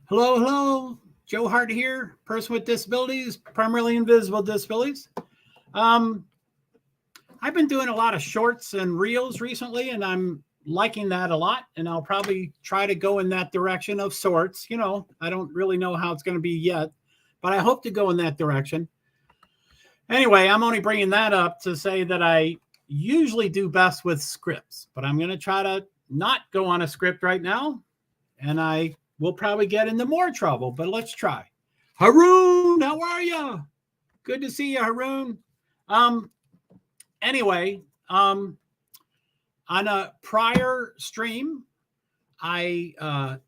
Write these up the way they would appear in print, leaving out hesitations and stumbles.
Hello, hello. JoeHart here, person with disabilities, primarily invisible disabilities. I've been doing a lot of shorts and reels recently, and I'm liking that a lot. And I'll probably try to go in that direction of sorts. You know, I don't really know how it's going to be yet, but I hope to go in that direction. Anyway, I'm only bringing that up to say that I usually do best with scripts, but I'm going to try to not go on a script right now. And I will probably get into more trouble, but let's try. Haroon, how are you? Good to see you, Haroon. Anyway, on a prior stream, I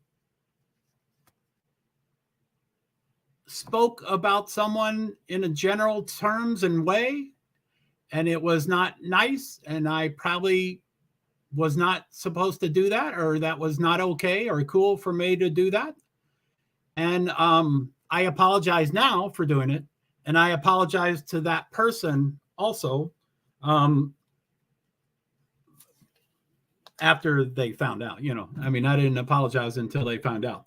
spoke about someone in a general terms and way, and it was not nice, and I probably was not supposed to do that, or that was not okay or cool for me to do that. And I apologize now for doing it. And I apologize to that person also after they found out, you know. I mean, I didn't apologize until they found out.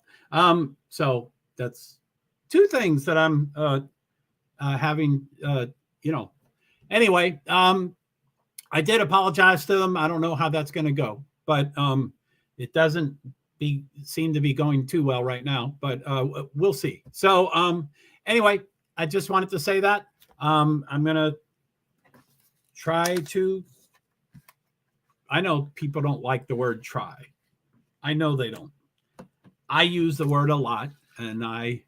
So that's two things that I'm having, you know. Anyway, I did apologize to them. I don't know how that's going to go, but it doesn't seem to be going too well right now, but we'll see. So anyway, I just wanted to say that. I'm going to try to, I know people don't like the word try. I know they don't. I use the word a lot, and I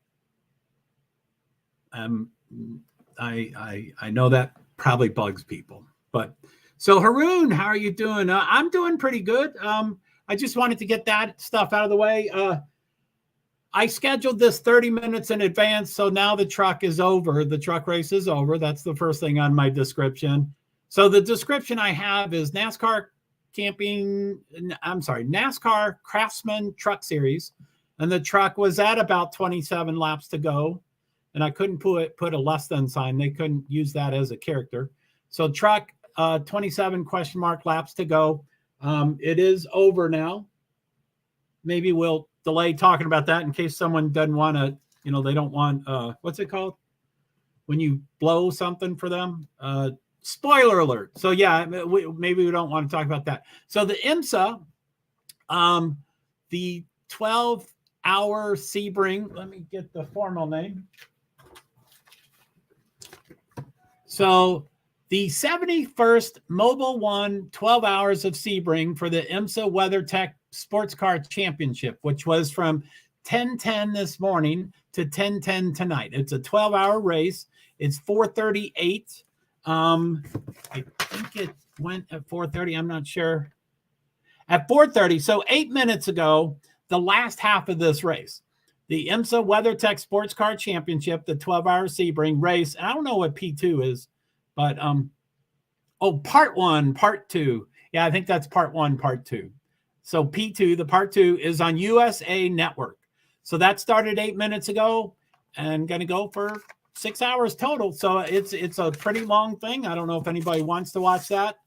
know that probably bugs people, but so Haroon, how are you doing? I'm doing pretty good. I just wanted to get that stuff out of the way. I scheduled this 30 minutes in advance, so now the truck is over. The truck race is over. That's the first thing on my description. So the description I have is NASCAR Craftsman Truck Series, and the truck was at about 27 laps to go, and I couldn't put a less than sign. They couldn't use that as a character. So truck 27 ? Laps to go. It is over now. Maybe we'll delay talking about that in case someone doesn't want to, you know, they don't want, what's it called? When you blow something for them? Spoiler alert. So yeah, maybe we don't want to talk about that. So the IMSA, the 12HrSebrUSA, let me get the formal name. So the 71st Mobile One 12 Hours of Sebring for the IMSA WeatherTech Sports Car Championship, which was from 10:10 this morning to 10:10 tonight. It's a 12-hour race. It's 4:38. I think it went at 4:30. I'm not sure. At 4:30, so 8 minutes ago, the last half of this race, the IMSA WeatherTech Sports Car Championship, the 12-hour Sebring race. I don't know what P2 is. But, part one, part two. Yeah, I think that's part one, part two. So P2, the part two is on USA Network. So that started 8 minutes ago and going to go for 6 hours total. So it's a pretty long thing. I don't know if anybody wants to watch that.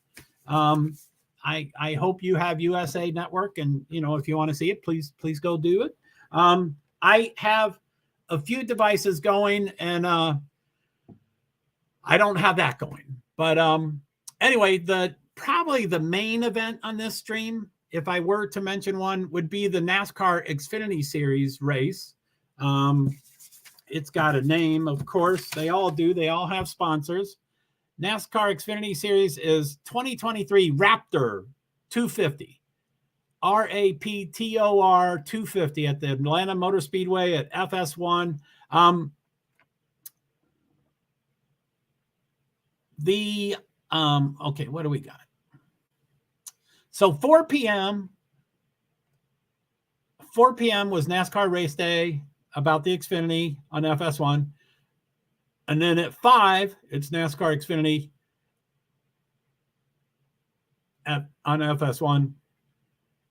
I hope you have USA Network, and, you know, if you want to see it, please go do it. I have a few devices going, and I don't have that going. But anyway, probably the main event on this stream, if I were to mention one, would be the NASCAR Xfinity Series race. It's got a name, of course. They all do. They all have sponsors. NASCAR Xfinity Series is 2023 Raptor 250. RAPTOR 250 at the Atlanta Motor Speedway at FS1. Okay, what do we got? So 4 p.m. was NASCAR race day about the Xfinity on FS1. And then at 5, it's NASCAR Xfinity on FS1.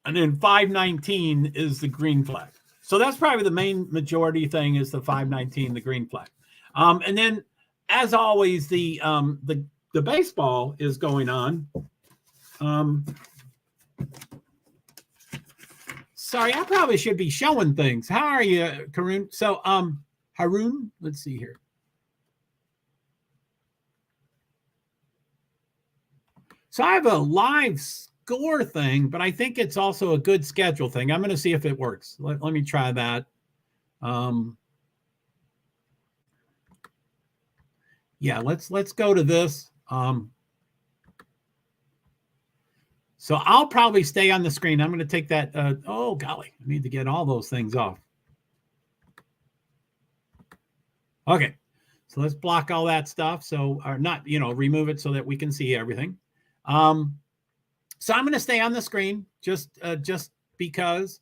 And then 519 is the green flag. So that's probably the main majority thing, is the 519, the green flag. And then, as always, the baseball is going on. Sorry, I probably should be showing things. How are you, Karun? So, Harun, let's see here. So I have a live score thing, but I think it's also a good schedule thing. I'm going to see if it works. Let me try that. Yeah, let's go to this. So I'll probably stay on the screen. I'm going to take that. Oh, golly, I need to get all those things off. Okay, so let's block all that stuff. So, or not, remove it so that we can see everything. So I'm going to stay on the screen just because.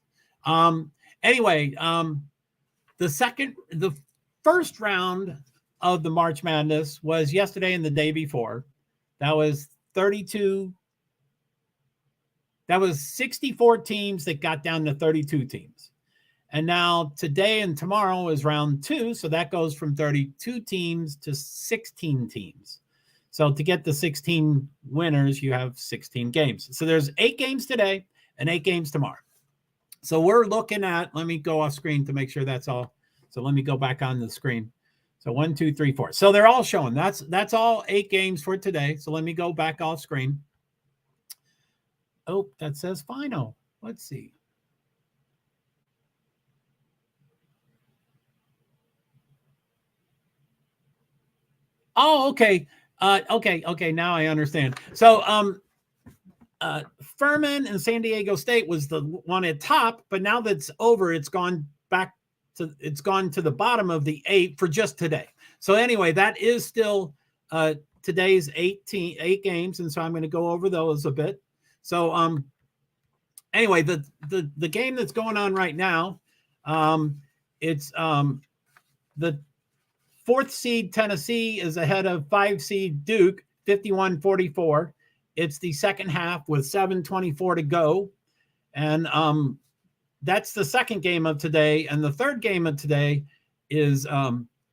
Anyway, the first round of the March Madness was yesterday and the day before. That was 32. That was 64 teams that got down to 32 teams. And now today and tomorrow is round 2. So that goes from 32 teams to 16 teams. So to get the 16 winners, you have 16 games. So there's 8 games today and 8 games tomorrow. So we're looking at, let me go off screen to make sure that's all. So let me go back on the screen. So 1, 2, 3, 4. So they're all showing. That's all 8 games for today. So let me go back off screen. Oh, that says final. Let's see. Oh, okay. Okay. Now I understand. So, Furman and San Diego State was the one at top, but now that's over, it's gone to the bottom of the 8 for just today. So anyway, that is still today's 8 games, and so I'm going to go over those a bit. So anyway, the game that's going on right now, it's the 4th seed Tennessee is ahead of 5 seed Duke, 51-44. It's the second half with 7:24 to go. And that's the second game of today. And the third game of today is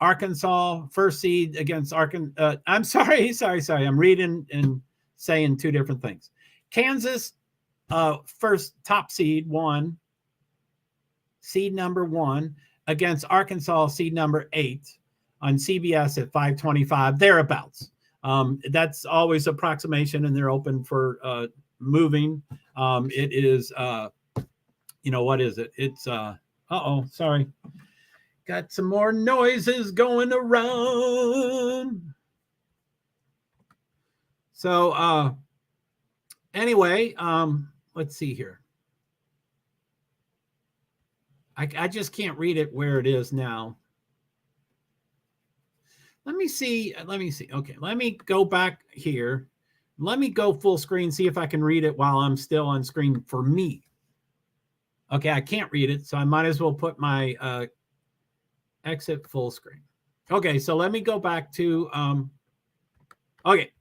Arkansas, 1st seed against Arkansas. I'm sorry. I'm reading and saying 2 different things. Kansas, first top seed, seed number 1 against Arkansas, seed number 8 on CBS at 5:25, thereabouts. That's always approximation, and they're open for moving. It is, what is it? It's, sorry. Got some more noises going around. So, anyway, let's see here. I just can't read it where it is now. Let me see. Okay, let me go back here. Let me go full screen, see if I can read it while I'm still on screen for me. Okay, I can't read it, so I might as well put my exit full screen. Okay, so let me go back to, okay.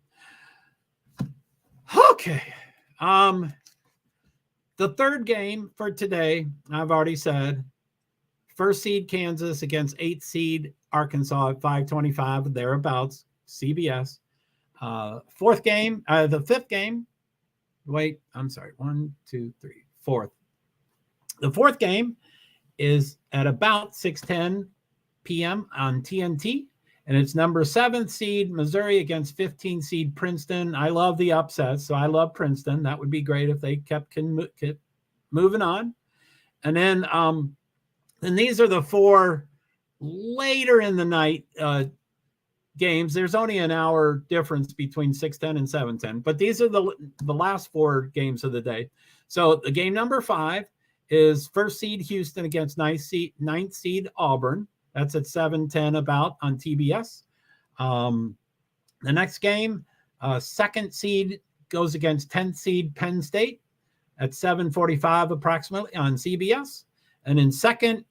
The third game for today, I've already said, 1st seed Kansas against 8th seed Arkansas at 5:25, thereabouts, CBS. 4th game, the 5th game. Wait, I'm sorry. 1, 2, 3, 4th. The 4th game is at about 6:10 p.m. on TNT, and it's number 7th seed Missouri against 15th seed Princeton. I love the upsets, so I love Princeton. That would be great if they kept moving on. And then, and these are the 4 later in the night games. There's only an hour difference between 6:10 and 7:10, but these are the last 4 games of the day. So the game number 5 is 1st seed Houston against 9th seed Auburn. That's at 7:10 about on TBS. The next game, 2nd seed goes against 10th seed Penn State at 7:45 approximately on CBS. And in 2nd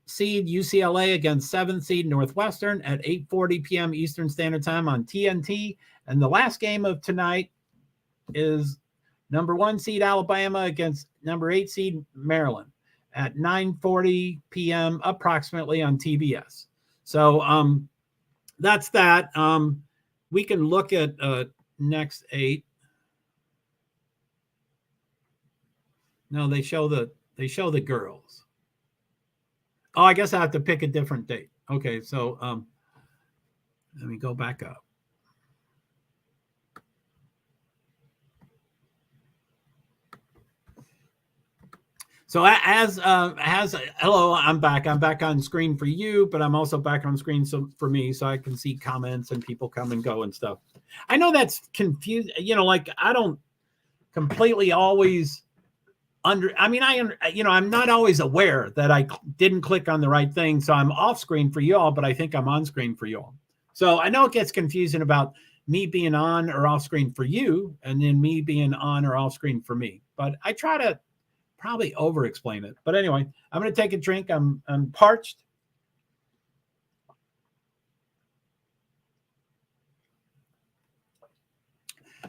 seed UCLA against 7th seed Northwestern at 8:40 p.m. Eastern Standard Time on TNT. And the last game of tonight is number 1 seed Alabama against number 8 seed Maryland at 9:40 p.m. approximately on TBS. So that's that. We can look at next 8. No, they show the They show the girls. Oh, I guess I have to pick a different date. Okay, so let me go back up. So hello, I'm back. I'm back on screen for you, but I'm also back on screen for me, so I can see comments and people come and go and stuff. I know that's confusing. You know, like I don't completely always I'm not always aware that I didn't click on the right thing. So I'm off screen for you all, but I think I'm on screen for you all. So I know it gets confusing about me being on or off screen for you, and then me being on or off screen for me. But I try to probably over explain it. But anyway, I'm going to take a drink. I'm parched.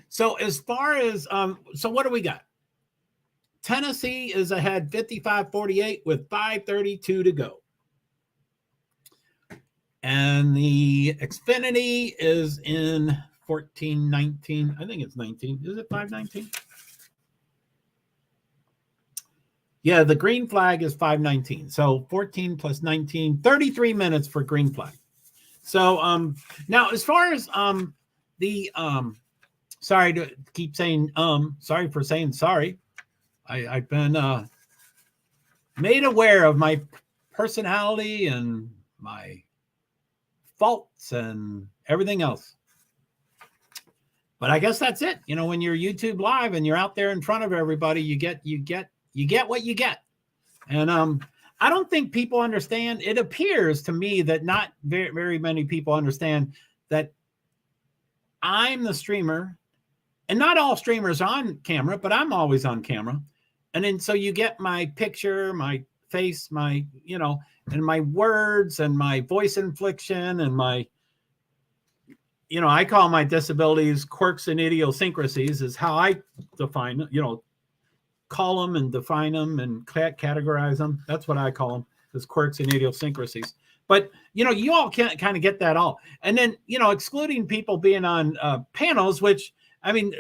So as far as, so what do we got? Tennessee is ahead 55-48 with 5:32 to go. And the Xfinity is in 14:19. I think it's 19. Is it 5:19? Yeah, the green flag is 5:19. So 14 plus 19, 33 minutes for green flag. So now as far as sorry to keep saying sorry for saying sorry. I've been made aware of my personality and my faults and everything else. But I guess that's it. You know, when you're YouTube live and you're out there in front of everybody, you get what you get. And I don't think people understand. It appears to me that not very, very many people understand that I'm the streamer, and not all streamers are on camera, but I'm always on camera. And then so you get my picture, my face, my, you know, and my words and my voice inflection and my, you know, I call my disabilities quirks and idiosyncrasies is how I define, you know, call them and define them and categorize them. That's what I call them, as quirks and idiosyncrasies. But, you know, you all can't kind of get that all. And then, you know, excluding people being on panels, which, I mean,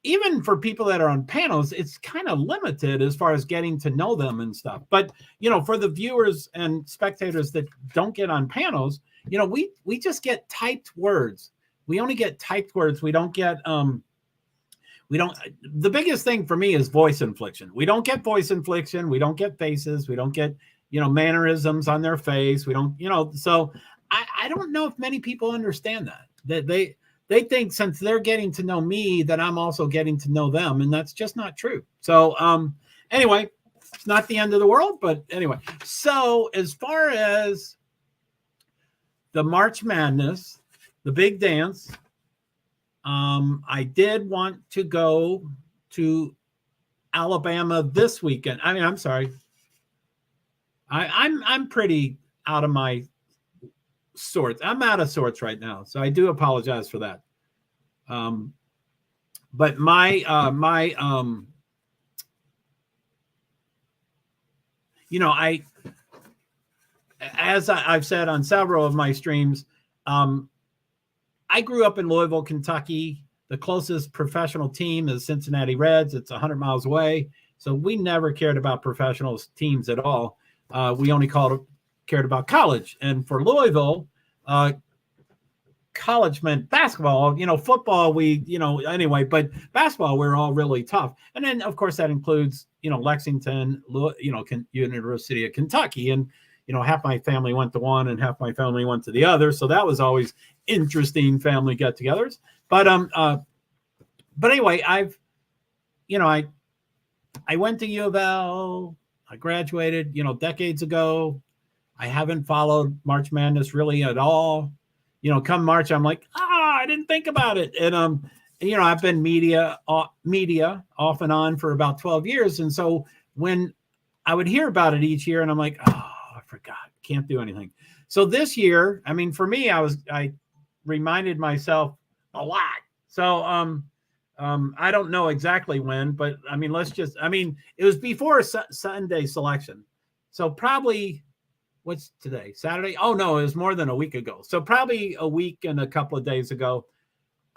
even for people that are on panels, it's kind of limited as far as getting to know them and stuff. But, you know, for the viewers and spectators that don't get on panels, you know, we just get typed words. We only get typed words. We don't get, the biggest thing for me is voice inflection. We don't get voice inflection. We don't get faces. We don't get, you know, mannerisms on their face. We don't, you know, so I don't know if many people understand that they think since they're getting to know me that I'm also getting to know them, and that's just not true. So anyway, it's not the end of the world, but anyway. So as far as the March Madness, the big dance, I did want to go to Alabama this weekend. I mean, I'm sorry. I'm pretty out of my sorts. I'm out of sorts right now, so I do apologize for that. But you know, as I've said on several of my streams, I grew up in Louisville, Kentucky. The closest professional team is Cincinnati Reds. It's 100 miles away. So we never cared about professional teams at all. We only cared about college. And for Louisville, college meant basketball. You know, football, anyway, but basketball, we're all really tough. And then, of course, that includes, you know, Lexington, you know, University of Kentucky. And, you know, half my family went to one and half my family went to the other. So that was always interesting family get-togethers. But anyway, I went to U of L. I graduated, you know, decades ago. I haven't followed March Madness really at all. You know, come March, I'm like, I didn't think about it. And you know, I've been media off and on for about 12 years. And so when I would hear about it each year, and I'm like, I forgot, can't do anything. So this year, I mean, for me, I reminded myself a lot. So I don't know exactly when, but I mean, it was before Sunday selection. So probably, what's today? Saturday? Oh no, it was more than a week ago. So probably a week and a couple of days ago,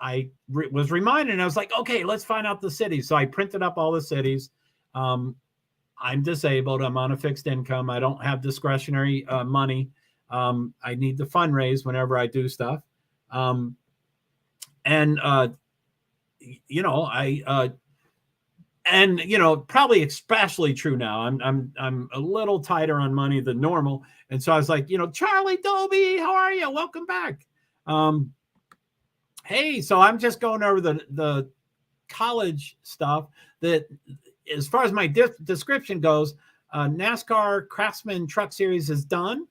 I was reminded, and I was like, okay, let's find out the cities. So I printed up all the cities. I'm disabled. I'm on a fixed income. I don't have discretionary money. I need to fundraise whenever I do stuff. Probably especially true now. I'm a little tighter on money than normal. And so I was like, Charlie Dobie, how are you? Welcome back. Hey, so I'm just going over the college stuff that, as far as my description goes, NASCAR Craftsman Truck Series is done.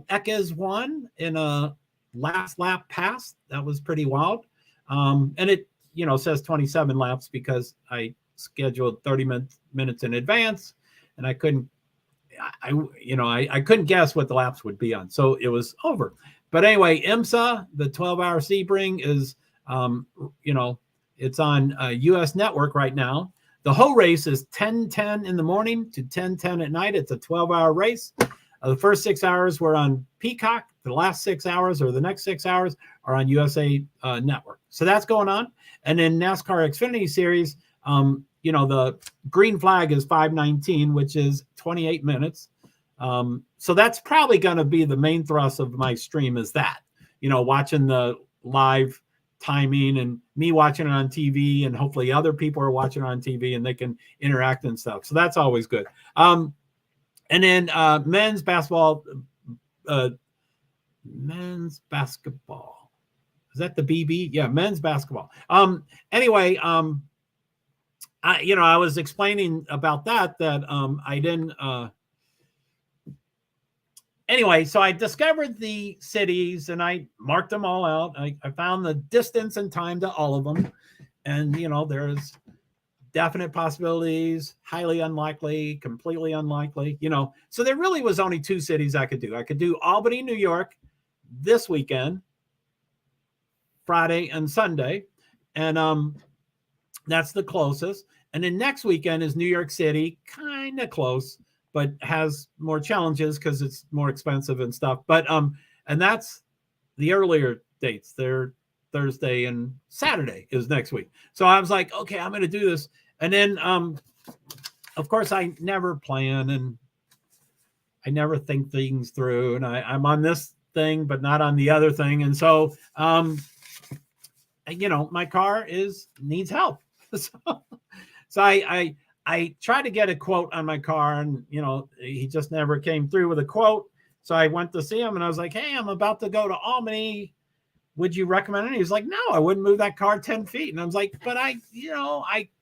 Ekes won in a last lap pass. That was pretty wild. And it, says 27 laps because I scheduled 30 minutes in advance, and I couldn't guess what the laps would be on. So it was over. But anyway, IMSA, the 12-hour Sebring is, it's on US Network right now. The whole race is 10:10 in the morning to 10:10 at night. It's a 12-hour race. The first 6 hours were on Peacock. The last 6 hours, or the next 6 hours, are on USA Network. So that's going on. And in NASCAR Xfinity Series, the green flag is 519, which is 28 minutes. So that's probably going to be the main thrust of my stream, is that, watching the live timing and me watching it on TV, and hopefully other people are watching it on TV and they can interact and stuff. So that's always good. And then men's basketball. Is that the BB? Yeah, men's basketball. Anyway, I was explaining about that I didn't. Anyway, so I discovered the cities and I marked them all out. I found the distance and time to all of them. And, there's definite possibilities, highly unlikely, completely unlikely, So there really was only 2 cities I could do. I could do Albany, New York this weekend, Friday and Sunday. And that's the closest. And then next weekend is New York City, kind of close, but has more challenges because it's more expensive and stuff. But and that's the earlier dates. They're Thursday and Saturday is next week. So I was like, okay, I'm going to do this. And then, of course, I never plan and I never think things through. And I'm on this thing, but not on the other thing. And so, my car needs help. So I tried to get a quote on my car, and, he just never came through with a quote. So I went to see him and I was like, hey, I'm about to go to Albany. Would you recommend it? He was like, no, I wouldn't move that car 10 feet. And I was like, but I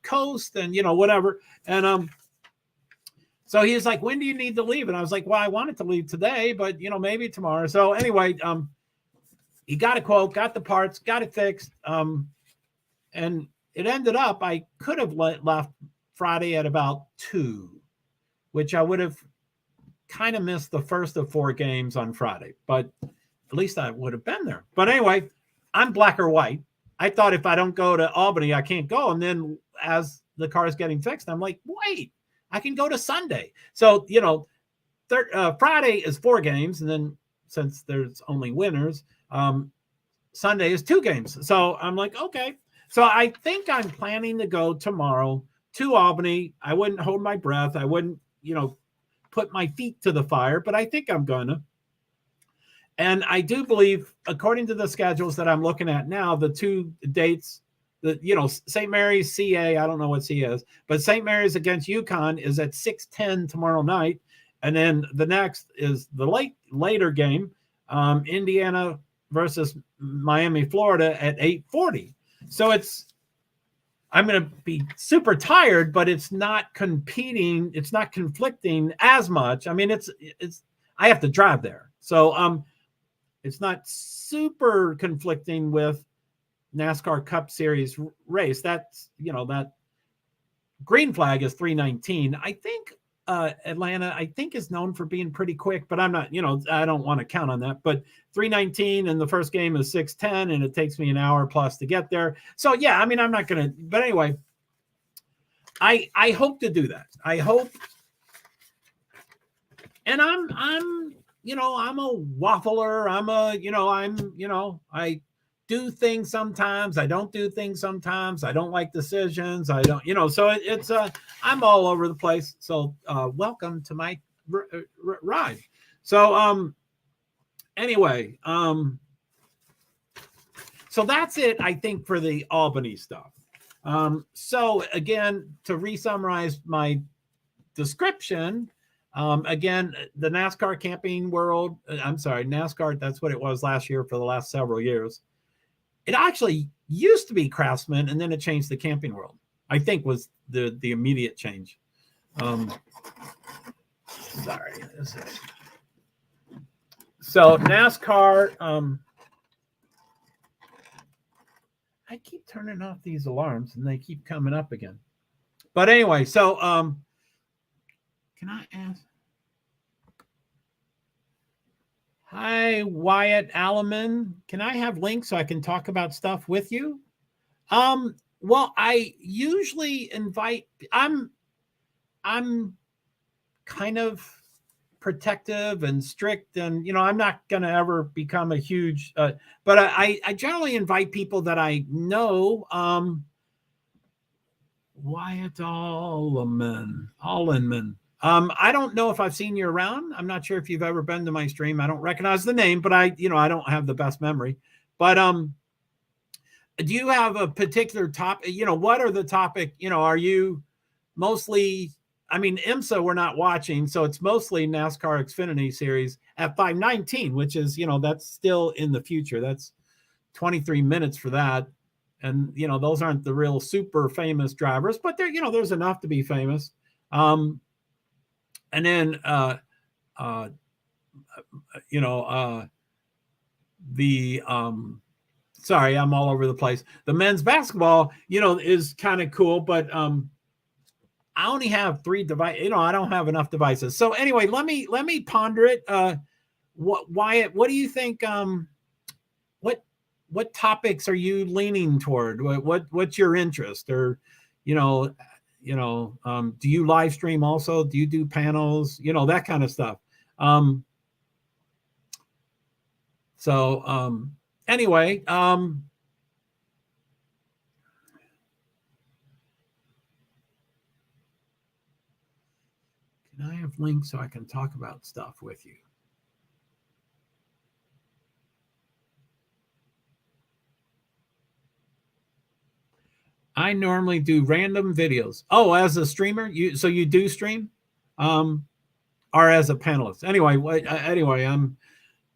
coast and, whatever. And so he was like, when do you need to leave? And I was like, well, I wanted to leave today, but, maybe tomorrow. So anyway, he got a quote, got the parts, got it fixed. And it ended up, I could have left Friday at about 2, which I would have kind of missed the first of 4 games on Friday, but at least I would have been there. But anyway, I'm black or white. I thought if I don't go to Albany, I can't go. And then as the car is getting fixed, I'm like, wait, I can go to Sunday. So, Friday is 4 games. And then since there's only winners, Sunday is 2 games. So I'm like, okay. So I think I'm planning to go tomorrow to Albany. I wouldn't hold my breath. I wouldn't, put my feet to the fire, but I think I'm gonna. And I do believe, according to the schedules that I'm looking at now, the 2 dates, St. Mary's CA, I don't know what CA is, but St. Mary's against UConn is at 6:10 tomorrow night. And then the next is the later game, Indiana versus Miami, Florida at 8:40. So I'm going to be super tired, but it's not competing. It's not conflicting as much. I mean, I have to drive there. So, it's not super conflicting with NASCAR Cup Series race. That's, that green flag is 319. I think Atlanta, is known for being pretty quick, but I'm not, I don't want to count on that. But 319 and the first game is 6:10, and it takes me an hour plus to get there. So yeah, I'm not going to, but anyway, I hope to do that. I hope. And I'm a waffler. I do things sometimes. I don't do things sometimes. I don't like decisions. I don't, so it's I'm all over the place. So welcome to my ride. So anyway, so that's it, I think, for the Albany stuff. So again, to re-summarize my description, again, the NASCAR camping world, NASCAR, that's what it was last year for the last several years. It actually used to be Craftsman, and then it changed the camping world, I think, was the immediate change. Sorry. So NASCAR, I keep turning off these alarms and they keep coming up again. But anyway, so can I ask? Hi, Wyatt Alleman. Can I have links so I can talk about stuff with you? Well, I usually invite, I'm kind of protective and strict, and I'm not going to ever become a huge but I generally invite people that I know. Wyatt Alleman. I don't know if I've seen you around. I'm not sure if you've ever been to my stream. I don't recognize the name, but I don't have the best memory. But do you have a particular topic? What are the topic? Are you mostly, IMSA we're not watching, so it's mostly NASCAR Xfinity Series at 519, which is, that's still in the future. That's 23 minutes for that. And, those aren't the real super famous drivers, but there, there's enough to be famous. And then, sorry, I'm all over the place. The men's basketball, is kind of cool, but I only have 3 devices. I don't have enough devices. So anyway, let me ponder it. Wyatt, what do you think? What topics are you leaning toward? What's your interest? Or, do you live stream also? Do you do panels? That kind of stuff. Anyway, can I have links so I can talk about stuff with you? I normally do random videos. Oh, as a streamer, so you do stream, or as a panelist. Anyway, I'm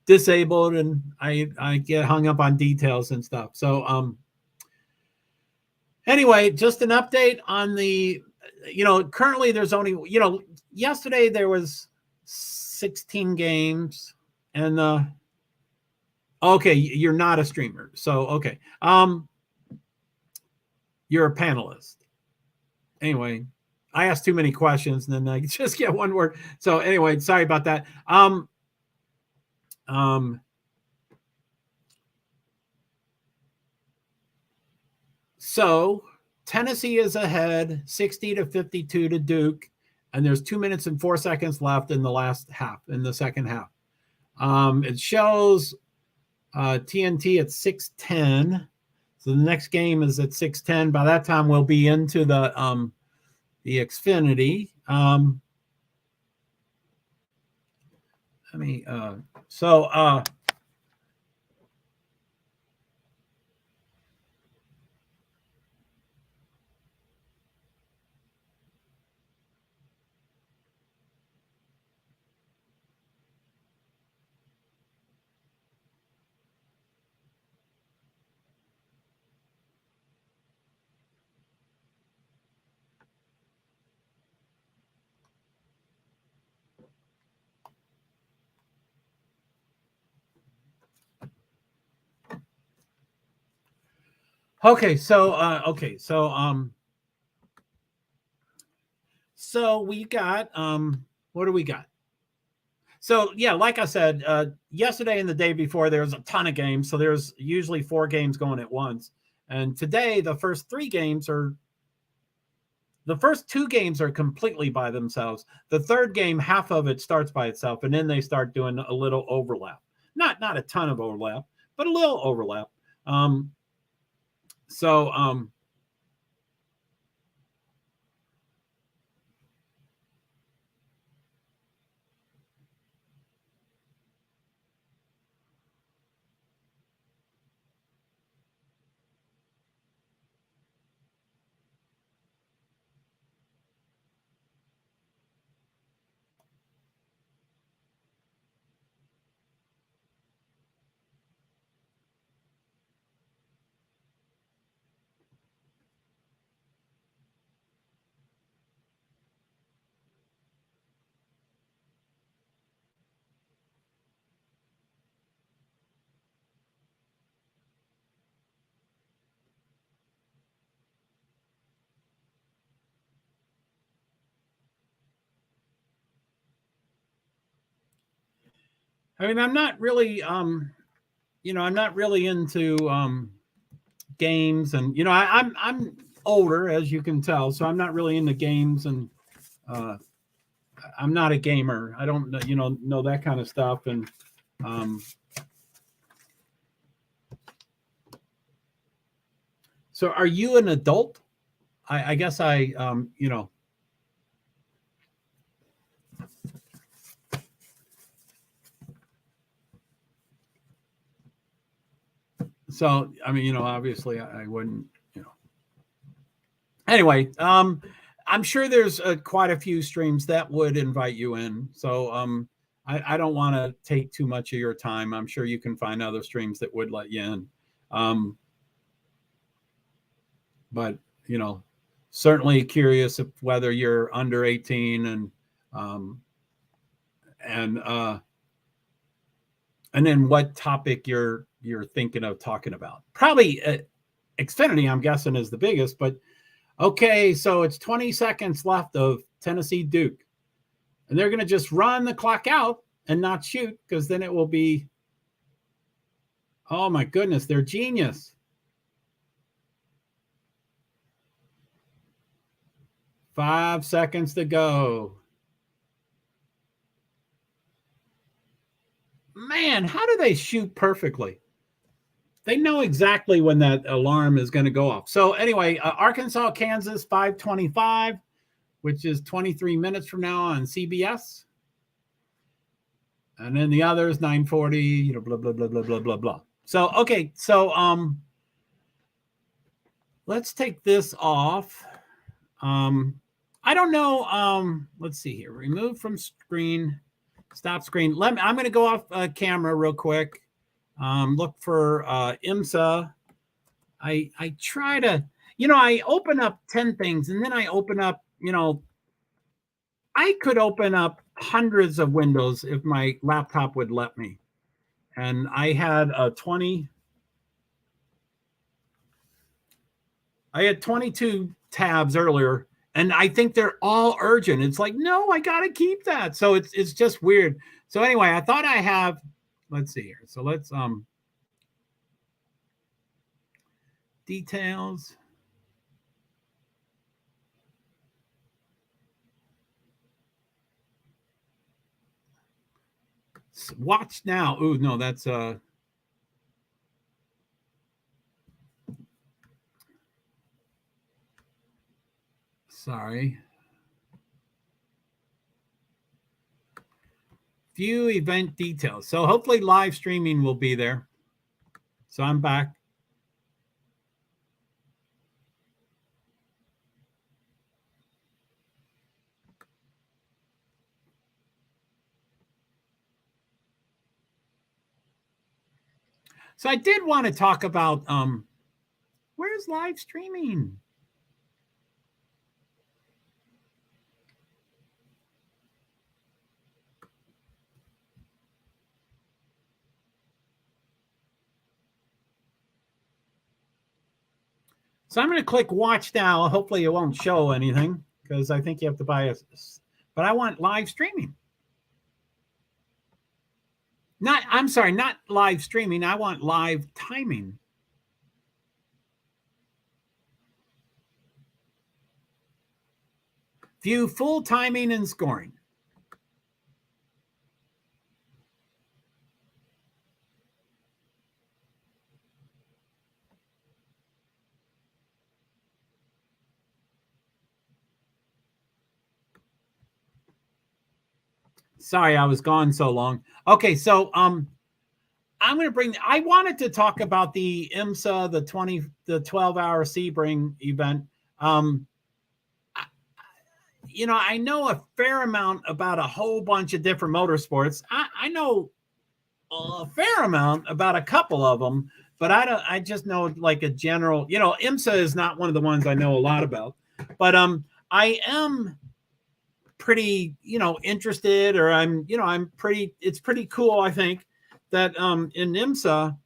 disabled and I get hung up on details and stuff. So anyway, just an update on the, currently there's only, yesterday there was 16 games, and okay, you're not a streamer, so okay. You're a panelist. Anyway, I asked too many questions and then I just get one word. So anyway, sorry about that. So Tennessee is ahead 60-52 to Duke, and there's 2 minutes and 4 seconds left in the second half. It shows TNT at 6:10. So the next game is at 6:10. By that time, we'll be into the Xfinity. Okay, so so we got what do we got? So yeah, like I said, yesterday and the day before there was a ton of games, so there's usually 4 games going at once. And today the first 2 games are completely by themselves. The third game, half of it starts by itself, and then they start doing a little overlap. Not a ton of overlap, but a little overlap. So I mean, I'm not really, I'm not really into games, and I'm older, as you can tell, so I'm not really into games, and I'm not a gamer. I don't, know that kind of stuff, and so are you an adult? I guess So, I mean, obviously I wouldn't, Anyway, I'm sure there's quite a few streams that would invite you in. So, I don't want to take too much of your time. I'm sure you can find other streams that would let you in. But, certainly curious if whether you're under 18 and then what topic you're thinking of talking about. Probably Xfinity, I'm guessing, is the biggest, but okay, so it's 20 seconds left of Tennessee Duke. And they're going to just run the clock out and not shoot, because then it will be, oh my goodness, they're genius. 5 seconds to go. Man, how do they shoot perfectly? They know exactly when that alarm is going to go off. So anyway, Arkansas, Kansas, 5:25, which is 23 minutes from now on CBS. And then the others, 9:40, blah, blah, blah, blah, blah, blah, blah. So, okay. So, let's take this off. I don't know. Let's see here. Remove from screen, stop screen. I'm going to go off camera real quick. Look for IMSA. I try to, I open up 10 things, and then I open up, I could open up hundreds of windows if my laptop would let me. And I had 22 tabs earlier, and I think they're all urgent. It's like, no, I got to keep that. So it's just weird. So anyway, I thought I have, let's see here. So let's, details. Watch now. Ooh, no, that's sorry. View event details. So hopefully live streaming will be there. So I'm back. So I did want to talk about where's live streaming? So I'm going to click watch now. Hopefully it won't show anything, because I think you have to buy a, but I want live streaming. I'm sorry, not live streaming. I want live timing. View full timing and scoring. Sorry, I was gone so long. Okay, so I'm going to bring. I wanted to talk about the IMSA, the 12-hour Sebring event. You know, I know a fair amount about a whole bunch of different motorsports. I know a fair amount about a couple of them, but I just know like a general. You know, IMSA is not one of the ones I know a lot about, but I am pretty, you know, interested, or it's pretty cool, I think, that in IMSA,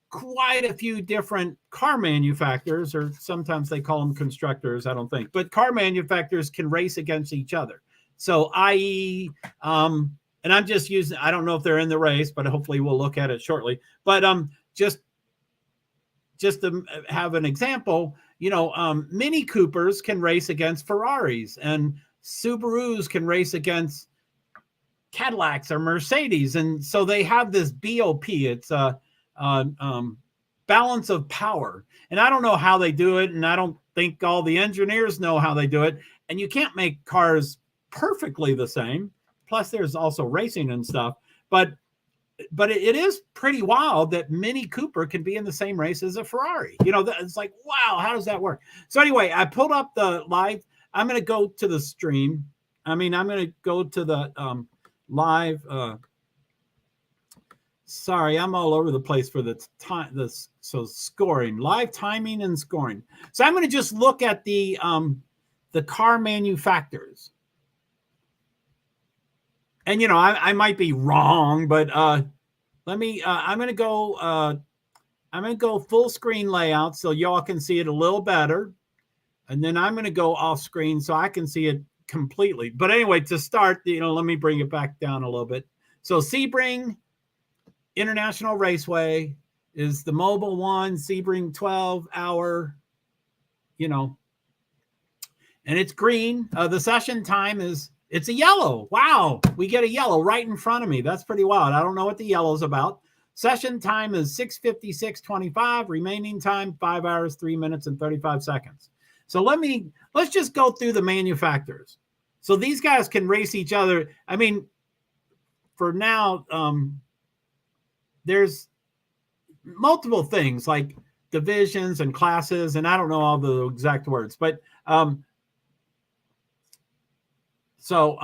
quite a few different car manufacturers, or sometimes they call them constructors, I don't think, but car manufacturers can race against each other. So i.e., and I'm just using, I don't know if they're in the race, but hopefully we'll look at it shortly. But just to have an example, you know, Mini Coopers can race against Ferraris, and Subarus can race against Cadillacs or Mercedes. And so they have this BOP. It's balance of power. And I don't know how they do it. And I don't think all the engineers know how they do it. And you can't make cars perfectly the same. Plus there's also racing and stuff. But it is pretty wild that Mini Cooper can be in the same race as a Ferrari. You know, it's like, wow, how does that work? So anyway, I pulled up the live. I'm going to go to the stream. I'm going to go to the live. Sorry, I'm all over the place for the time. So scoring, live timing and scoring. So I'm going to just look at the car manufacturers. And, you know, I might be wrong, but let me, I'm going to go full screen layout so y'all can see it a little better. And then I'm going to go off screen so I can see it completely. But anyway, to start, you know, let me bring it back down a little bit. So Sebring International Raceway is the Mobile One Sebring 12-hour, you know, and it's green. The session time is, it's a yellow. Wow, we get a yellow right in front of me. That's pretty wild. I don't know what the yellow's about. Session time is 6:56:25. Remaining time 5 hours, 3 minutes, and 35 seconds. So let's just go through the manufacturers. So these guys can race each other. I mean, for now, there's multiple things like divisions and classes, and I don't know all the exact words, but so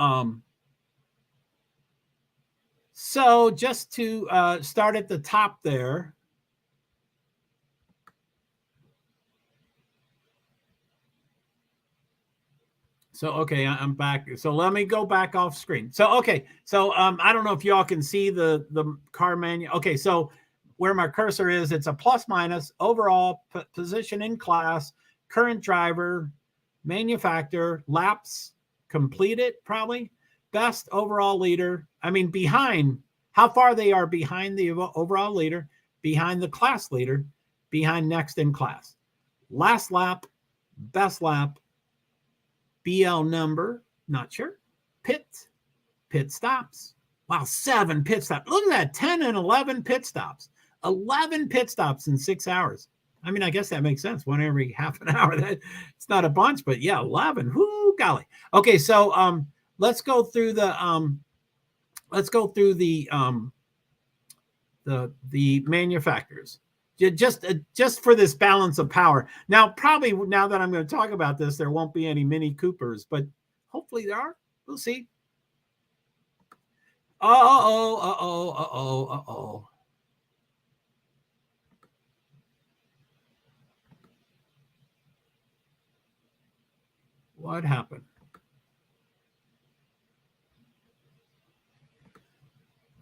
just to start at the top there. So, okay, I'm back. So let me go back off screen. So, okay. So I don't know if y'all can see the car menu. Okay, so where my cursor is, it's a plus minus, overall position in class, current driver, manufacturer, laps completed probably, best overall leader. I mean, behind, how far they are behind the overall leader, behind the class leader, behind next in class. Last lap, best lap, BL number, not sure. Pit stops. Wow, 7 pit stops. Look at that, 10 and 11 pit stops. 11 pit stops in 6 hours. I mean, I guess that makes sense. One every half an hour. That it's not a bunch, but yeah, 11. Whoo, golly. Okay, so let's go through the manufacturers. Just for this balance of power. Now, probably now that I'm going to talk about this, there won't be any Mini Coopers, but hopefully there are. We'll see. Uh-oh. What happened?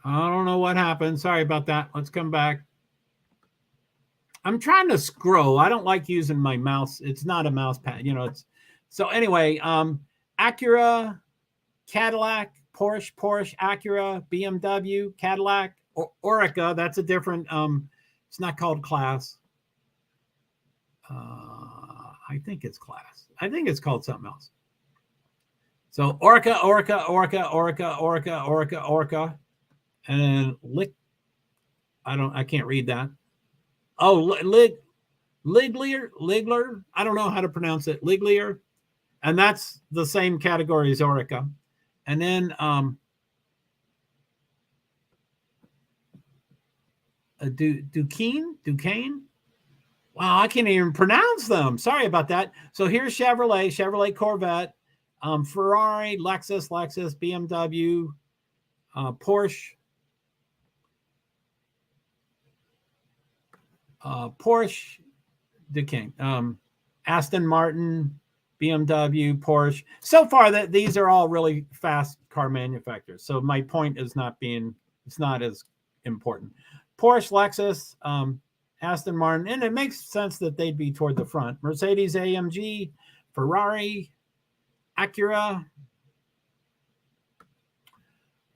I don't know what happened. Sorry about that. Let's come back. I'm trying to scroll. I don't like using my mouse. It's not a mouse pad, you know. It's so anyway. Acura, Cadillac, Porsche, Acura, BMW, Cadillac, Orica. That's a different. It's not called class. I think it's class. I think it's called something else. So Orica, and then I can't read that. Oh, Ligler. I don't know how to pronounce it. Ligler. And that's the same category as Orica. And then Duquesne. Wow, I can't even pronounce them. Sorry about that. So here's Chevrolet Corvette, Ferrari, Lexus, BMW, Porsche, Duquesne, Aston Martin, BMW, Porsche. So far, that these are all really fast car manufacturers. So my point is it's not as important. Porsche, Lexus, Aston Martin, and it makes sense that they'd be toward the front. Mercedes, AMG, Ferrari, Acura,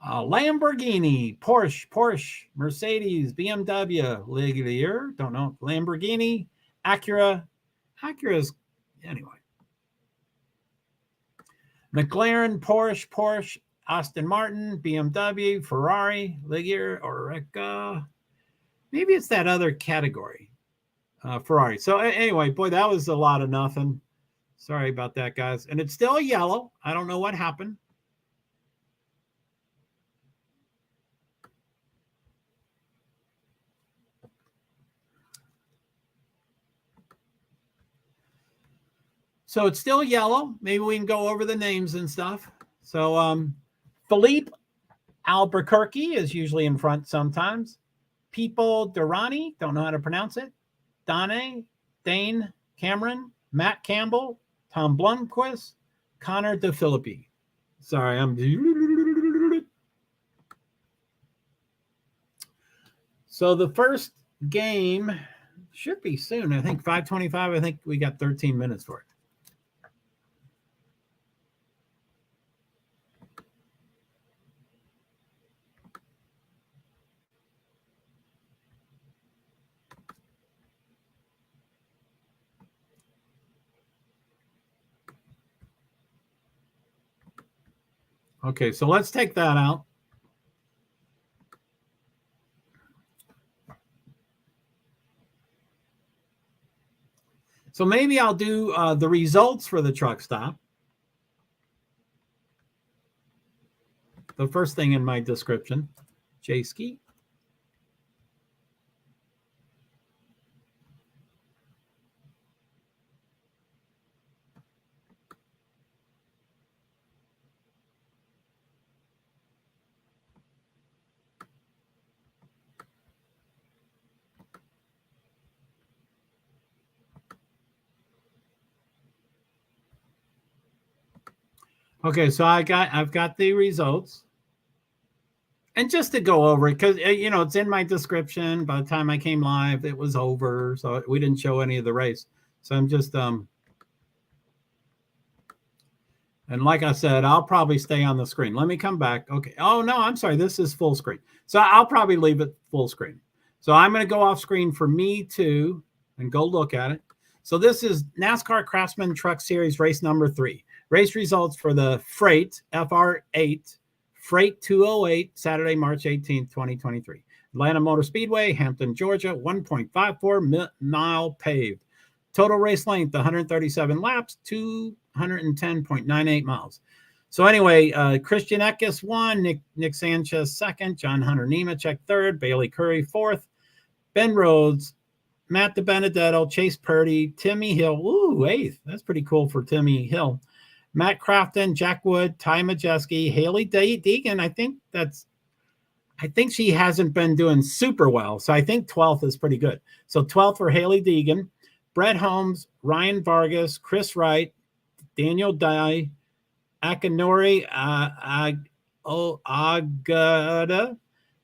Lamborghini, Porsche, Mercedes, BMW, Ligier, don't know, Lamborghini, Acura's, anyway. McLaren, Porsche, Aston Martin, BMW, Ferrari, Ligier, Oreca. Maybe it's that other category, Ferrari. So anyway, boy, that was a lot of nothing. Sorry about that, guys. And it's still yellow. I don't know what happened. So it's still yellow. Maybe we can go over the names and stuff. So Philippe Albuquerque is usually in front sometimes. People Durrani, don't know how to pronounce it. Dane Cameron, Matt Campbell, Tom Blomquist, Connor DeFilippi. Sorry, So the first game should be soon. I think 5:25. I think we got 13 minutes for it. Okay, so let's take that out. So maybe I'll do the results for the truck stop. The first thing in my description, J-Ski. Okay, so I've got the results. And just to go over it, because, you know, it's in my description. By the time I came live, it was over. So we didn't show any of the race. So I'm just, and like I said, I'll probably stay on the screen. Let me come back. Okay. Oh, no, I'm sorry. This is full screen. So I'll probably leave it full screen. So I'm going to go off screen for me too and go look at it. So this is NASCAR Craftsman Truck Series race number 3. Race results for the Freight FR8 Freight 208, Saturday, March 18th, 2023. Atlanta Motor Speedway, Hampton, Georgia, 1.54 mile paved. Total race length, 137 laps, 210.98 miles. So anyway, Christian Eckes won, Nick Sanchez second, John Hunter Nemechek third, Bailey Curry fourth, Ben Rhodes, Matt DiBenedetto, Chase Purdy, Timmy Hill, eighth. That's pretty cool for Timmy Hill. Matt Crafton, Jack Wood, Ty Majeski, Haley Deegan. I think she hasn't been doing super well. So I think 12th is pretty good. So 12th for Haley Deegan, Brett Holmes, Ryan Vargas, Chris Wright, Daniel Dye, Akinori Agada,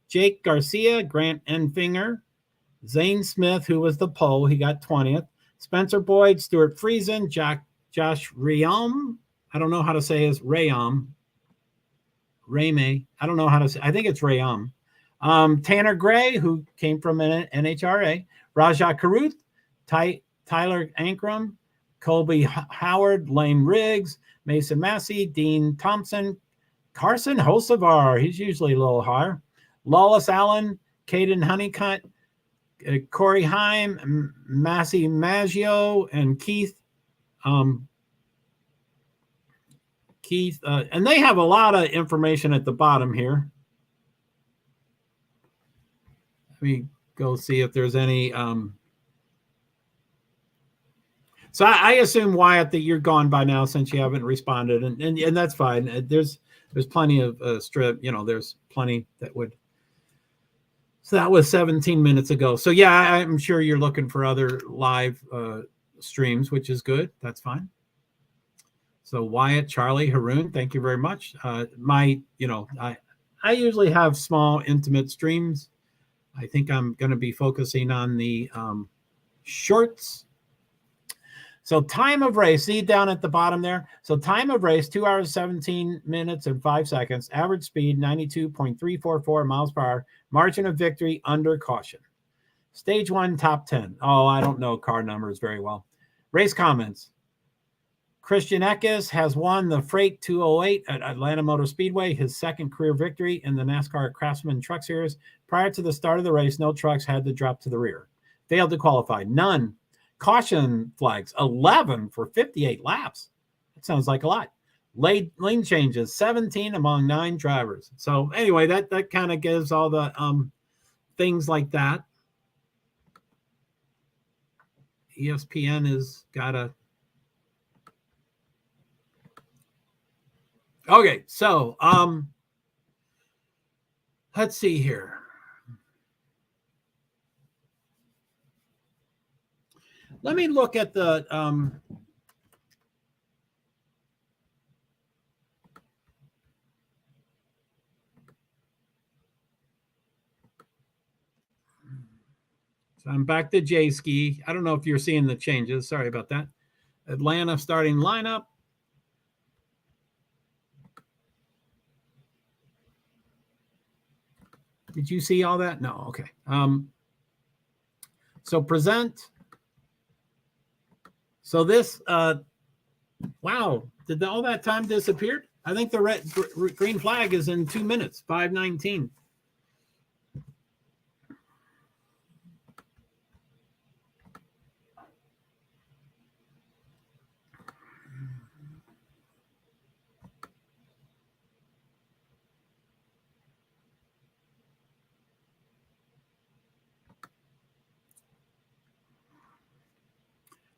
Jake Garcia, Grant Enfinger, Zane Smith, who was the pole, he got 20th. Spencer Boyd, Stuart Friesen, Josh Rayam. I don't know how to say his Rayam. Rayme. I don't know how to say. I think it's Rayam. Tanner Gray, who came from an NHRA. Rajah Caruth, Tyler Ankrum, Colby Howard, Lane Riggs, Mason Massey, Dean Thompson, Carson Hosevar. He's usually a little higher. Lawless Allen, Caden Honeycutt, Corey Heim, Massey Maggio, and Keith. And they have a lot of information at the bottom here. Let me go see if there's any. So I assume, Wyatt, that you're gone by now since you haven't responded, and that's fine. There's plenty of strip. There's plenty that would. So that was 17 minutes ago. So yeah, I'm sure you're looking for other live streams, which is good. That's fine. So Wyatt, Charlie, Haroon, thank you very much. I usually have small, intimate streams. I think I'm going to be focusing on the shorts. So time of race, see down at the bottom there. So time of race, 2 hours, 17 minutes and 5 seconds. Average speed, 92.344 miles per hour. Margin of victory under caution. Stage 1, top 10. Oh, I don't know car numbers very well. Race comments. Christian Eckes has won the Freight 208 at Atlanta Motor Speedway, his second career victory in the NASCAR Craftsman Truck Series. Prior to the start of the race, no trucks had to drop to the rear. Failed to qualify. None. Caution flags, 11 for 58 laps. That sounds like a lot. Lane changes, 17 among 9 drivers. So anyway, that kind of gives all the things like that. ESPN has got a... Okay, so let's see here. Let me look at the so I'm back to J-Ski. I don't know if you're seeing the changes. Sorry about that. Atlanta starting lineup. Did you see all that? No. Okay. So present. So this, wow, did all that time disappear? I think the green flag is in 2 minutes, 5:19.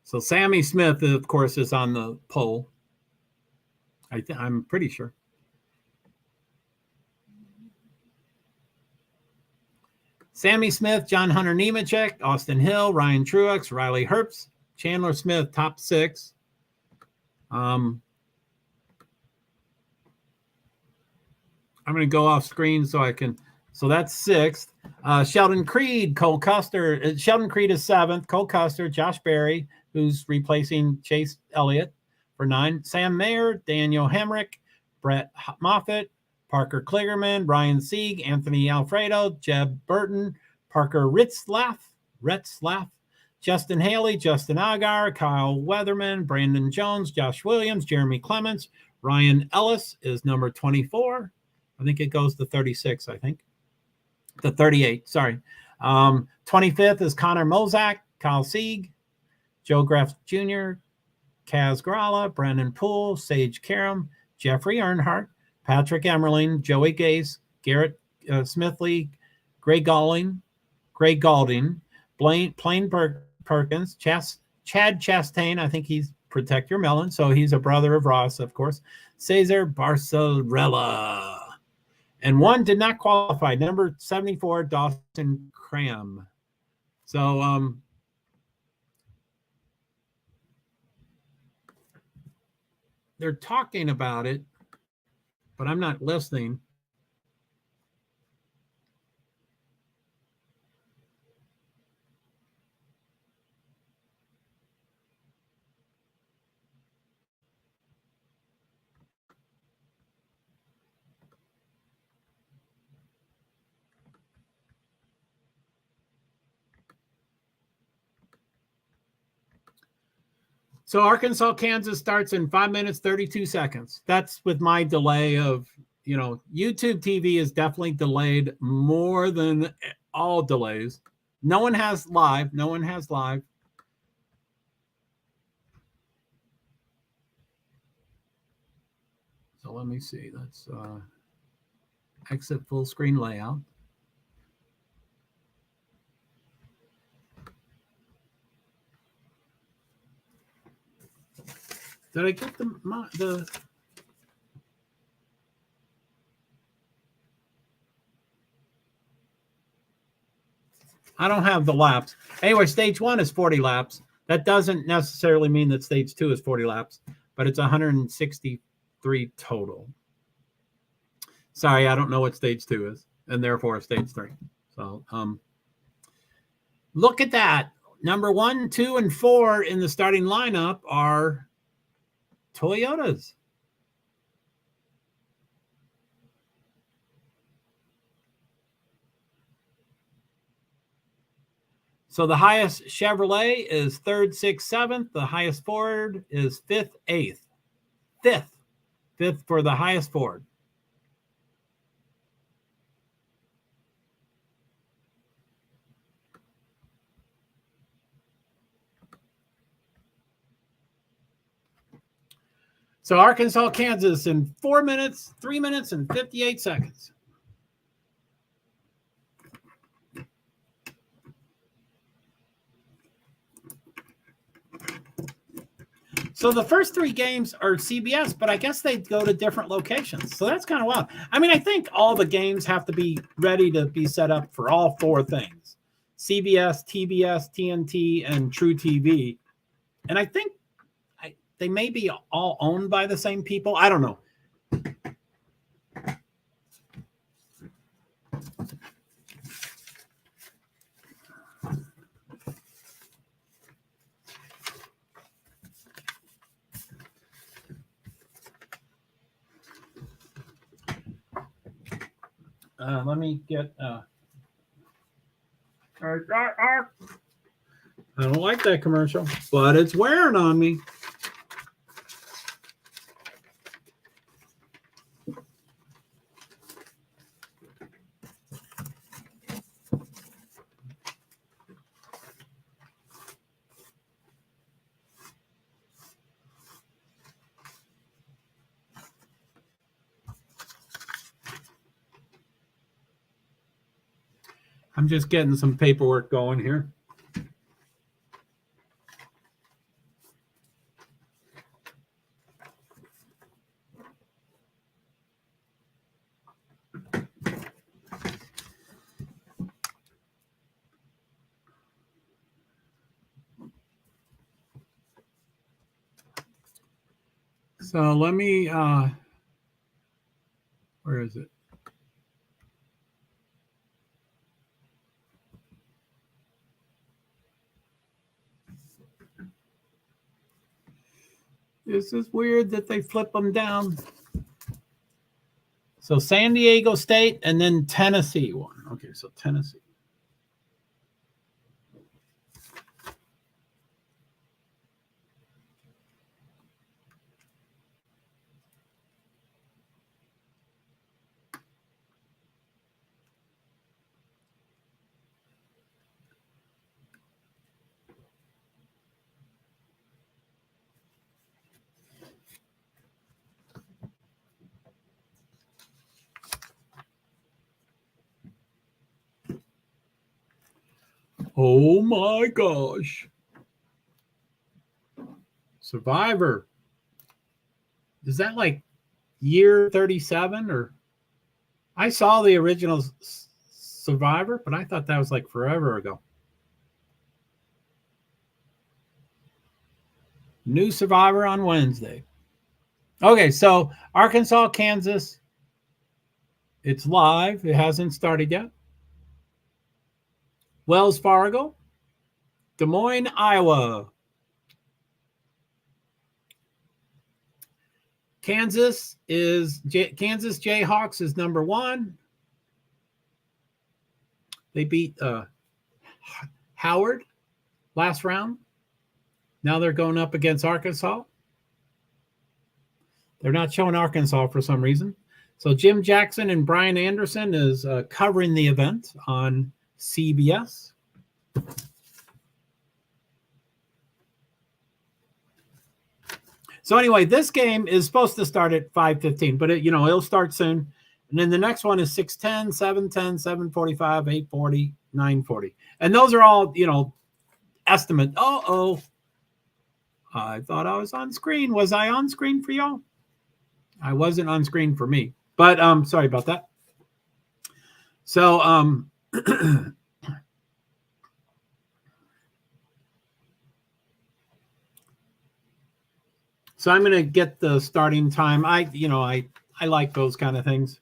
So Sammy Smith, of course, is on the pole. I'm pretty sure. Sammy Smith, John Hunter Nemechek, Austin Hill, Ryan Truex, Riley Herbst, Chandler Smith, top 6. I'm going to go off screen so I can. So that's 6th. Sheldon Creed, Cole Custer. Sheldon Creed is 7th. Cole Custer, Josh Berry, who's replacing Chase Elliott for 9. Sam Mayer, Daniel Hemrick, Brett Moffitt, Parker Kligerman, Ryan Sieg, Anthony Alfredo, Jeb Burton, Parker Ritzlaff, Justin Haley, Justin Agar, Kyle Weatherman, Brandon Jones, Josh Williams, Jeremy Clements, Ryan Ellis is number 24. I think it goes to 36, I think. The 38, sorry. 25th is Connor Mozak, Kyle Sieg, Joe Graff Jr., Kaz Gralla, Brandon Poole, Sage Karam, Jeffrey Earnhardt, Patrick Emmerling, Joey Gase, Garrett Smithley, Greg Galding, Plain Perkins, Chad Chastain. I think he's Protect Your Melon, so he's a brother of Ross, of course. Cesar Barcelona. And one did not qualify, number 74, Dawson Cram. So, they're talking about it, but I'm not listening. So Arkansas, Kansas starts in 5 minutes, 32 seconds. That's with my delay of, YouTube TV is definitely delayed more than all delays. No one has live. So let me see. Let's exit full screen layout. Did I get the I don't have the laps. Anyway, stage 1 is 40 laps. That doesn't necessarily mean that stage 2 is 40 laps, but it's 163 total. Sorry, I don't know what stage 2 is, and therefore stage 3. So look at that. Number 1, 2, and 4 in the starting lineup are Toyotas. So the highest Chevrolet is 3rd, 6th, 7th. The highest Ford is 5th, 8th. 5th for the highest Ford. So Arkansas, Kansas in 4 minutes, 3 minutes, and 58 seconds. So the first 3 games are CBS, but I guess they go to different locations. So that's kind of wild. I mean, I think all the games have to be ready to be set up for all 4 things. CBS, TBS, TNT, and True TV. And I think they may be all owned by the same people. I don't know. Let me get I don't like that commercial, but it's wearing on me. I'm just getting some paperwork going here. So let me, where is it? This is weird that they flip them down. So San Diego State and then Tennessee one. Okay, so Tennessee. Oh my gosh. Survivor. Is that like year 37 or? I saw the original Survivor, but I thought that was like forever ago. New Survivor on Wednesday. Okay, so Arkansas, Kansas. It's live. It hasn't started yet. Wells Fargo. Des Moines, Iowa. Kansas Jayhawks is number 1. They beat Howard last round. Now they're going up against Arkansas. They're not showing Arkansas for some reason. So Jim Jackson and Brian Anderson is covering the event on CBS. So anyway, this game is supposed to start at 5:15, but it'll start soon. And then the next one is 6:10, 7:10, 7:45, 8:40, 9:40. And those are all, estimate. I thought I was on screen. Was I on screen for y'all? I wasn't on screen for me, but sorry about that. So so I'm going to get the starting time. I like those kind of things.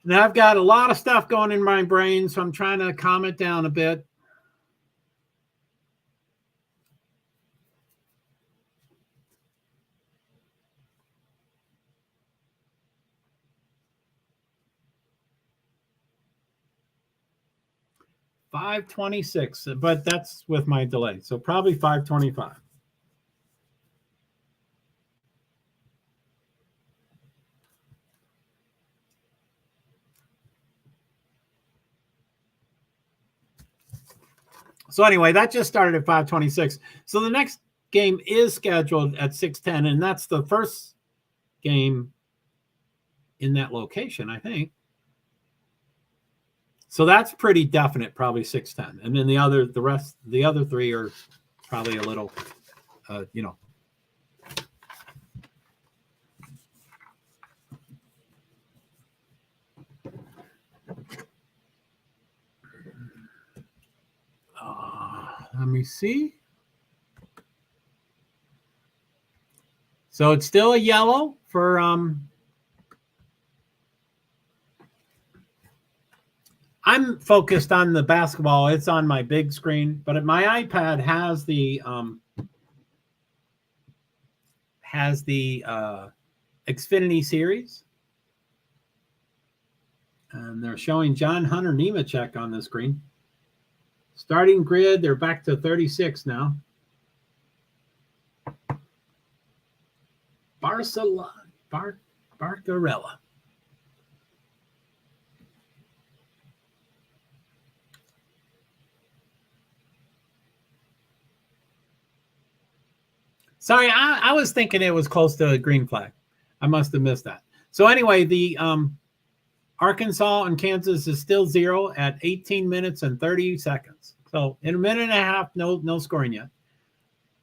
And I've got a lot of stuff going in my brain, so I'm trying to calm it down a bit. $5.26, but that's with my delay, so probably $5.25. So anyway, that just started at 5:26. So the next game is scheduled at 6:10, and that's the first game in that location, I think. So that's pretty definite, probably 6:10. And then the other three are probably a little, let me see. So it's still a yellow for I'm focused on the basketball. It's on my big screen, but my iPad has the Xfinity series. And they're showing John Hunter Nemechek on the screen. Starting grid, they're back to 36 now. Barcarella. Sorry, I was thinking it was close to a green flag. I must have missed that. So anyway, the Arkansas and Kansas is still 0 at 18 minutes and 30 seconds. So in a minute and a half, no scoring yet.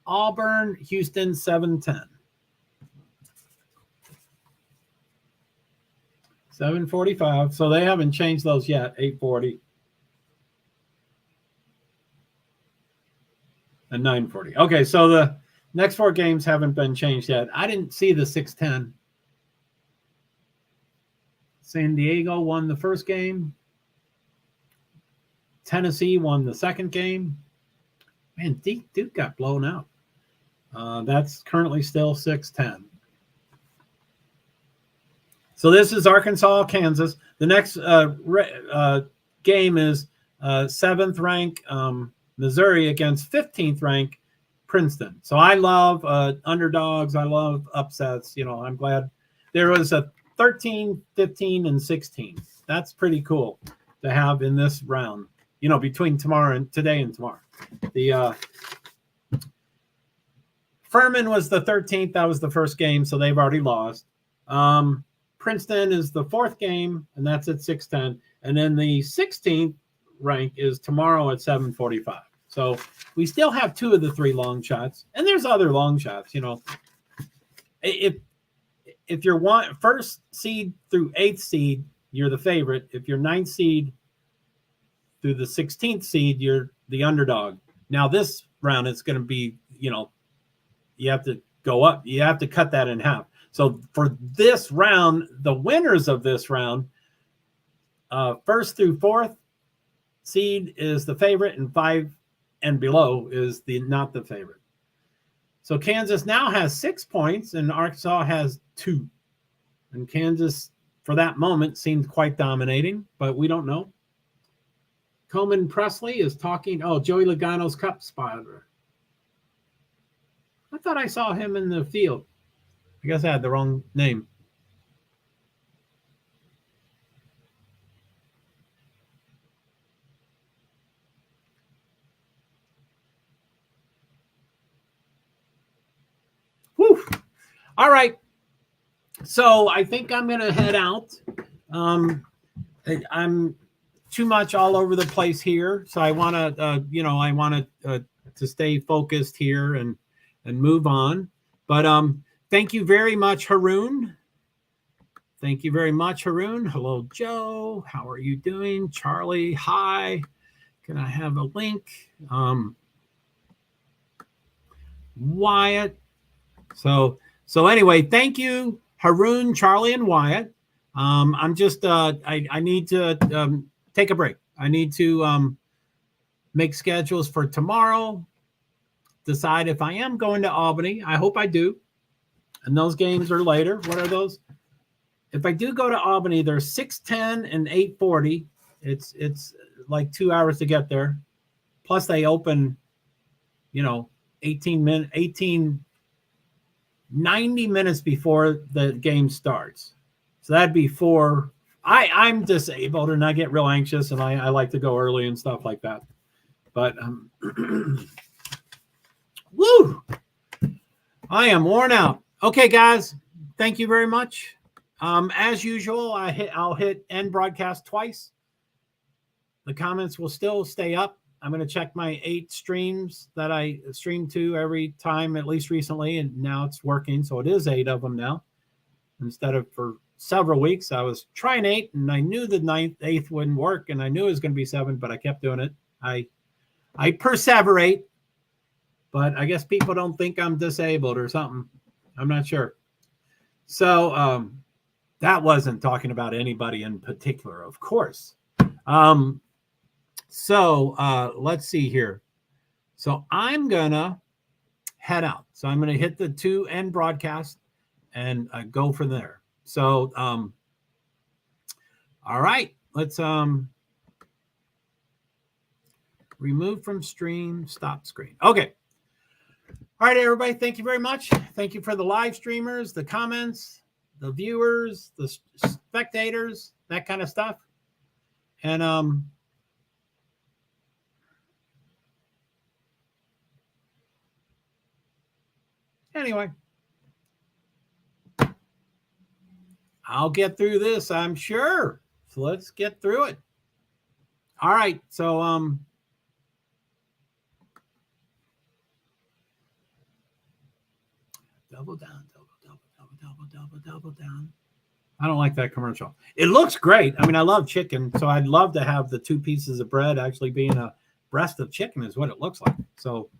Auburn, Houston, 7:10. 7:45. So they haven't changed those yet. 8:40 and 9:40. Okay, so the next 4 games haven't been changed yet. I didn't see the 6:10. San Diego won the first game. Tennessee won the second game. Man, Duke got blown out. That's currently still 6:10. So this is Arkansas, Kansas. The next game is 7th rank Missouri against 15th rank Princeton. So I love underdogs. I love upsets. I'm glad there was a 13, 15, and 16. That's pretty cool to have in this round, between today and tomorrow. The Furman was the 13th. That was the first game, so they've already lost. Princeton is the 4th game, and that's at 6:10. And then the 16th rank is tomorrow at 7:45. So we still have 2 of the 3 long shots, and there's other long shots. If you're first seed through 8th seed, you're the favorite. If you're 9th seed through the 16th seed, you're the underdog. Now this round, it's going to be, you have to go up. You have to cut that in half. So for this round, the winners of this round, 1st through 4th seed is the favorite, and 5 and below is not the favorite. So Kansas now has 6 points, and Arkansas has 2. And Kansas, for that moment, seemed quite dominating, but we don't know. Coleman Presley is talking. Oh, Joey Logano's cup spotter. I thought I saw him in the field. I guess I had the wrong name. Whew. All right. So I think I'm going to head out. I'm too much all over the place here. So I want to, to stay focused here and move on. But thank you very much, Haroon. Thank you very much, Haroon. Hello, Joe. How are you doing? Charlie, hi. Can I have a link? Wyatt. So anyway, thank you, Haroon, Charlie, and Wyatt. I'm just I need to take a break. I need to make schedules for tomorrow, decide if I am going to Albany. I hope I do. And those games are later. What are those? If I do go to Albany, there's 6:10 and 8:40. It's like 2 hours to get there. Plus they open, 90 minutes before the game starts. So that'd be 4. I'm disabled and I get real anxious and I like to go early and stuff like that. But woo! I am worn out. Okay, guys, thank you very much. As usual, I'll hit end broadcast twice. The comments will still stay up. I'm going to check my 8 streams that I stream to every time, at least recently, and now it's working. So it is 8 of them now. Instead of for several weeks, I was trying 8, and I knew the 8th wouldn't work, and I knew it was going to be 7, but I kept doing it. I perseverate, but I guess people don't think I'm disabled or something. I'm not sure. So that wasn't talking about anybody in particular, of course. So let's see here. So I'm going to head out. So I'm going to hit the 2 end broadcast and go from there. So, all right, let's remove from stream, stop screen. Okay. All right, everybody. Thank you very much. Thank you for the live streamers, the comments, the viewers, the spectators, that kind of stuff. And, anyway, I'll get through this, I'm sure. So let's get through it. All right. So, double down, double down. I don't like that commercial. It looks great. I mean, I love chicken, so I'd love to have the 2 pieces of bread actually being a breast of chicken is what it looks like. So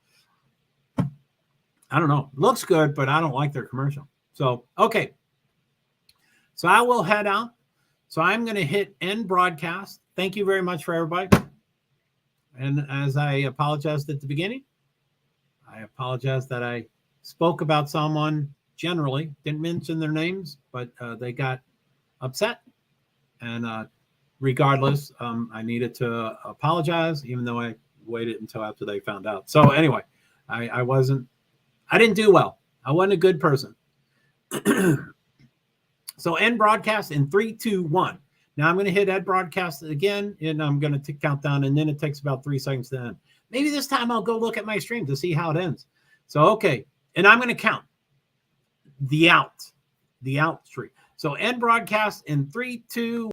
I don't know. It looks good, but I don't like their commercial. So, okay. So I will head out. So I'm going to hit end broadcast. Thank you very much for everybody. And as I apologized at the beginning, I apologize that I spoke about someone generally, didn't mention their names, but they got upset. And regardless, I needed to apologize, even though I waited until after they found out. So anyway, I didn't do well. I wasn't a good person. So end broadcast in 3, 2, 1. Now I'm going to hit end broadcast again, and I'm going to count down, and then it takes about 3 seconds to end. Maybe this time I'll go look at my stream to see how it ends. So, okay. And I'm going to count the out streak. So end broadcast in 3, 2,